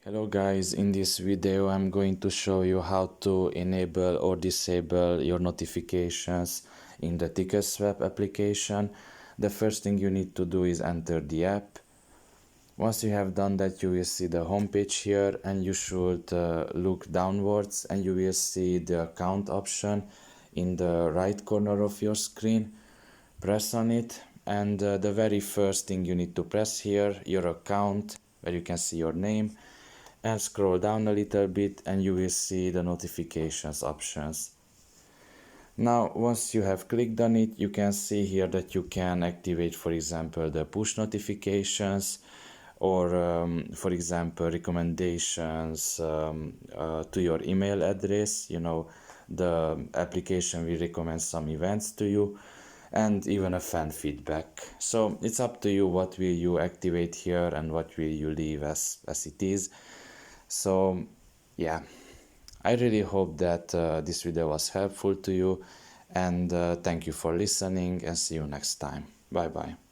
Hello guys, in this video I'm going to show you how to enable or disable your notifications in the Ticketswap application. The first thing you need to do is enter the app. Once you have done that, you will see the home page here, and you should look downwards and you will see the account option in the right corner of your screen. Press on it, and the very first thing you need to press here, your account, where you can see your name, and scroll down a little bit and you will see the notifications options. Now once you have clicked on it, you can see here that you can activate, for example, the push notifications, or for example recommendations to your email address. The application will recommend some events to you, and even a fan feedback. So it's up to you what will you activate here and what will you leave as it is. So yeah, I really hope that this video was helpful to you, and thank you for listening, and see you next time. Bye bye.